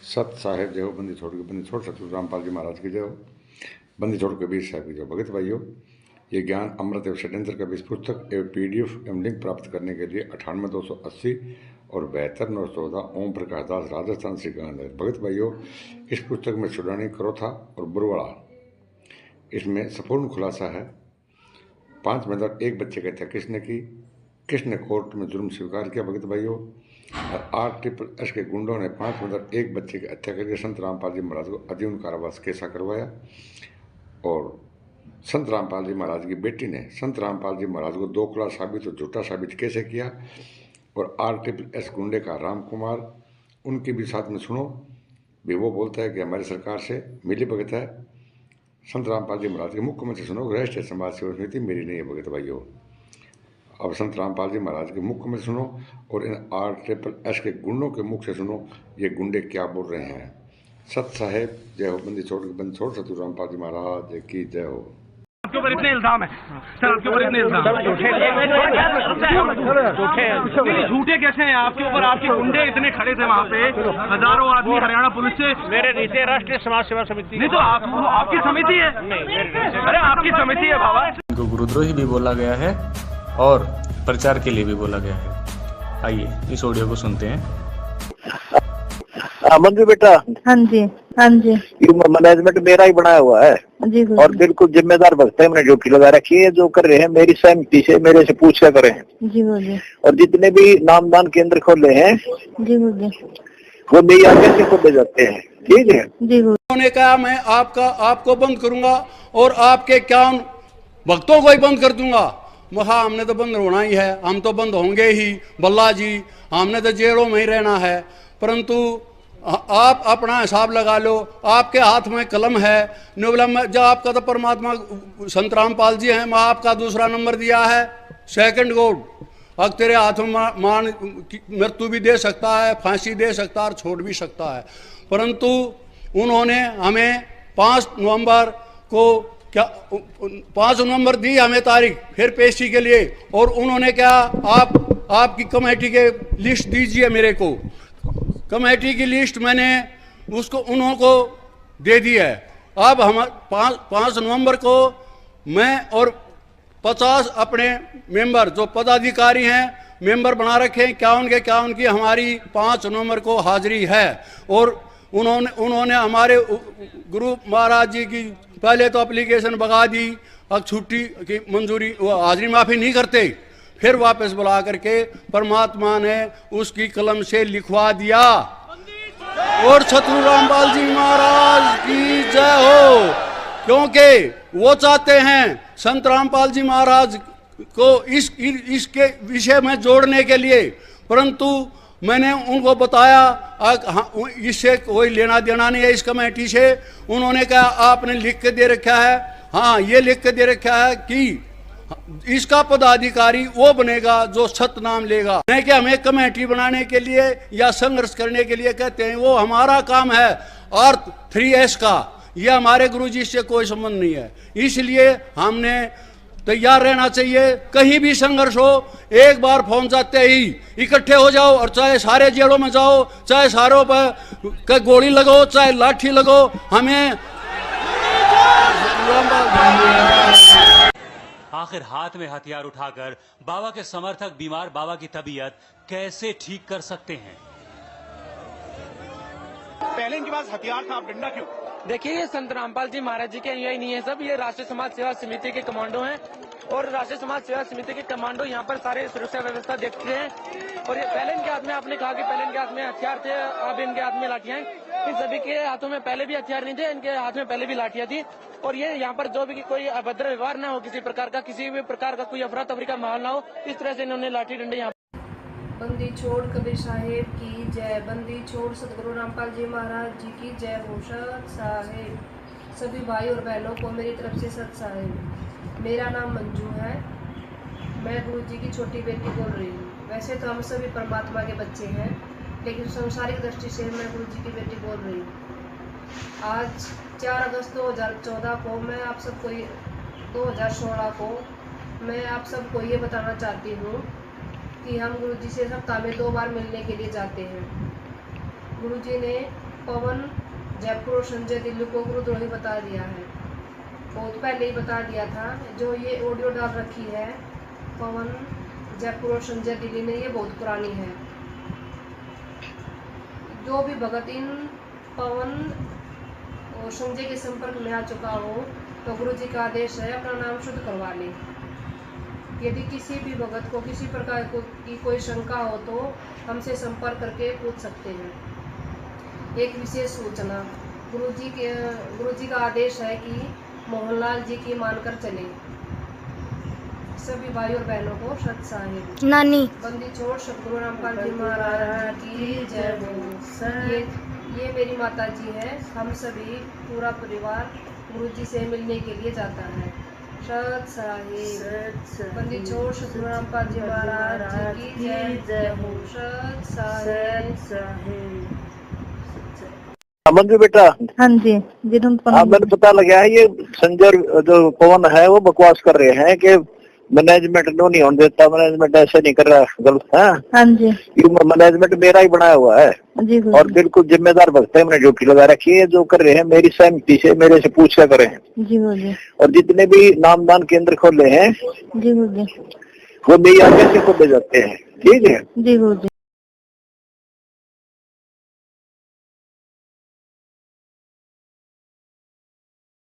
सत साहेब जय हो, बंदी छोड़ सतगुरु रामपाल जी महाराज की जय हो, बंदी छोड़ कबीर साहब की जय हो। भगत भाइयों, ये ज्ञान अमृत एवं षड्यंत्र का इस पुस्तक एवं PDF एवं लिंक प्राप्त करने के लिए 98 280 और 72 914 ओम प्रकाश दास राजस्थान से गांध है। भगत भाइयों, इस पुस्तक में सुडानी, करोथा और बुरवाड़ा, इसमें संपूर्ण खुलासा है। 5 में एक बच्चे की हत्या किसने कोर्ट में जुर्म स्वीकार किया। भगत भाइयों, और RSS के गुंडों ने 5 में एक बच्चे की हत्या करके संत रामपाल जी महाराज को आजीवन कारावास कैसा करवाया। और संत रामपाल जी महाराज की बेटी ने संत रामपाल जी महाराज को दोखला साबित और झूठा साबित कैसे किया। और RSS गुंडे का राम कुमार, उनकी भी साथ में सुनो भी, वो बोलता है कि हमारी सरकार से मिली भगत है। संत रामपाल जी महाराज के मुख्यमंत्री सुनो, राष्ट्रीय समाज सेवा समिति मेरी नहीं है। भगत भाइयों, अब संत रामपाल जी महाराज के मुख में सुनो और इन RSS के गुंडों के मुख से सुनो, ये गुंडे क्या बोल रहे हैं। सत साहेब जय हो, बंदी छोड़ सतगुरु रामपाल जी महाराज की जय हो। आपके ऊपर इतने इल्जाम है सर, आपके ऊपर इतने इल्जाम झूठे कैसे हैं आपके ऊपर? आपके गुंडे इतने खड़े थे वहाँ पे, हजारों आदमी हरियाणा पुलिस से। मेरे नीचे राष्ट्रीय समाज सेवा समिति नहीं तो आपकी समिति है। अरे आपकी समिति है बाबा। इनको गुरुद्रोही भी बोला गया है और प्रचार के लिए भी बोला गया है। आइए इस ऑडियो को सुनते हैं। मंजू बेटा, हाँ जी ये मैनेजमेंट मेरा ही बनाया हुआ है जी और बिल्कुल जिम्मेदार भक्त है। मैंने ड्यूटी लगा रखी है, जो कर रहे हैं मेरी सहमति से मेरे से पूछ कर करें। जी बोलिए। और जितने भी नामदान केंद्र खोले हैं जी बोलिए। वो मेरी आगे से खोले जाते हैं, ठीक है जी बोलिए। उन्होंने कहा मैं आपको बंद करूंगा और आपके इक्यावन भक्तों को ही बंद कर दूंगा। हाँ, हमने तो बंद होना ही है, हम तो बंद होंगे ही बल्ला जी, हमने तो जेलों में ही रहना है। परंतु आप अपना हिसाब लगा लो, आपके हाथ में कलम है। जब आपका तो परमात्मा संत रामपाल जी हैं, मैं आपका दूसरा नंबर दिया है, सेकंड गॉड। अब तेरे हाथों में मान मृत्यु भी दे सकता है, फांसी दे सकता है और छोड़ भी सकता है। परंतु उन्होंने हमें 5 नवंबर को 5 नवंबर दी हमें तारीख फिर पेशी के लिए। और उन्होंने क्या, आपकी कमेटी के लिस्ट दीजिए मेरे को। कमेटी की लिस्ट मैंने उसको उन्हों को दे दी है। अब हम 5 नवंबर को मैं और 50 अपने मेंबर जो पदाधिकारी हैं मेंबर बना रखे हैं, क्या उनकी हमारी 5 नवंबर को हाजिरी है। और उन्होंने हमारे गुरु महाराज जी की पहले तो एप्लीकेशन भगा दी, अब छुट्टी की मंजूरी, हाजिरी माफ़ी नहीं करते, फिर वापस बुला करके परमात्मा ने उसकी कलम से लिखवा दिया। और सतगुरु रामपाल जी महाराज की जय हो, क्योंकि वो चाहते हैं संत रामपाल जी महाराज को इसके विषय में जोड़ने के लिए। परंतु मैंने उनको बताया इससे कोई लेना देना नहीं है इस कमेटी से। उन्होंने कहा आपने लिख के दे रखा है, हाँ ये लिख के दे रखा है कि इसका पदाधिकारी वो बनेगा जो सतनाम लेगा, नहीं कि हमें कमेटी बनाने के लिए या संघर्ष करने के लिए कहते हैं। वो हमारा काम है अर्थ 3S का, ये हमारे गुरुजी से कोई संबंध नहीं है। इसलिए हमने तैयार रहना चाहिए, कहीं भी संघर्ष हो एक बार फोन जाते ही इकट्ठे हो जाओ, और चाहे सारे जेलों में जाओ, चाहे सारों पर गोली लगाओ, चाहे लाठी लगाओ, हमें आखिर हाथ में हथियार उठाकर बाबा के समर्थक बीमार बाबा की तबीयत कैसे ठीक कर सकते हैं? पहले इनके पास हथियार था, अब डंडा क्यों? देखिए, ये संत रामपाल जी महाराज जी के यही नहीं है सब, ये राष्ट्रीय समाज सेवा समिति के कमांडो हैं। और राष्ट्रीय समाज सेवा समिति के कमांडो यहाँ पर सारे सुरक्षा व्यवस्था देखते हैं। और ये पहले इनके हाथ में, आपने कहा कि पहले इनके हाथ में हथियार थे, अब इनके हाथ में लाठियां हैं। इन सभी के हाथों में पहले भी हथियार नहीं थे, इनके हाथ में पहले भी लाठियां थी। और ये यहाँ पर जो भी कोई अभद्र व्यवहार ना हो, किसी प्रकार का, किसी भी प्रकार का कोई अफरा तफरी का माहौल ना हो, इस तरह से इन्होंने लाठी डंडे यहाँ। बंदी छोड़ कबीर साहेब की जय, बंदी छोड़ सतगुरु रामपाल जी महाराज जी की जय हो। सत साहेब सभी भाई और बहनों को मेरी तरफ से सत साहेब। मेरा नाम मंजू है, मैं गुरु जी की छोटी बेटी बोल रही हूँ। वैसे तो हम सभी परमात्मा के बच्चे हैं, लेकिन संसारिक दृष्टि से मैं गुरु जी की बेटी बोल रही हूँ। आज 4 अगस्त 2014 को मैं आप सबको 2016 को मैं आप सबको ये बताना चाहती हूँ कि हम गुरुजी से सप्ताह में 2 बार मिलने के लिए जाते हैं। गुरुजी ने पवन जयपुर और संजय दिल्ली को गुरुद्रोही बता दिया है। बहुत पहले ही बता दिया था। जो ये ऑडियो डाल रखी है पवन जयपुर और संजय दिल्ली ने, ये बहुत पुरानी है। जो भी भगत इन पवन और संजय के संपर्क में आ चुका हो तो गुरु जी का आदेश है अपना नाम शुद्ध करवा ले। यदि किसी भी भगत को किसी प्रकार की कोई शंका हो तो हमसे संपर्क करके पूछ सकते हैं। एक विशेष सूचना, गुरु जी का आदेश है कि मोहनलाल जी की मानकर चले। सभी भाई और बहनों को सत साहिब नानी बंदी छोड़ सतगुरु रामपाल जी महाराज की जय हो। ये मेरी माता जी है। हम सभी पूरा परिवार गुरु जी से मिलने के लिए जाता है। सत साहिब बंदी छोड़ सतगुरु रामपाल जी महाराज की जय हो। सत साहिब। मंजू बेटा, हाँ जी जी हाँ मैंने पता लगा है ये संजय जो पवन है वो बकवास कर रहे हैं कि मैनेजमेंट नो नहीं होने देता, मैनेजमेंट ऐसे नहीं कर रहा, गलत है। हाँ जी मैनेजमेंट मेरा ही बनाया हुआ है जी और बिल्कुल जिम्मेदार भक्त है। मैंने ड्यूटी लगा रखी है। जो कर रहे हैं मेरी सहमति से मेरे से पूछ क्या करें। जी और जितने भी नामदान केंद्र खोले हैं जी वो मेरी आज्ञा से खोले जाते हैं। ठीक है जी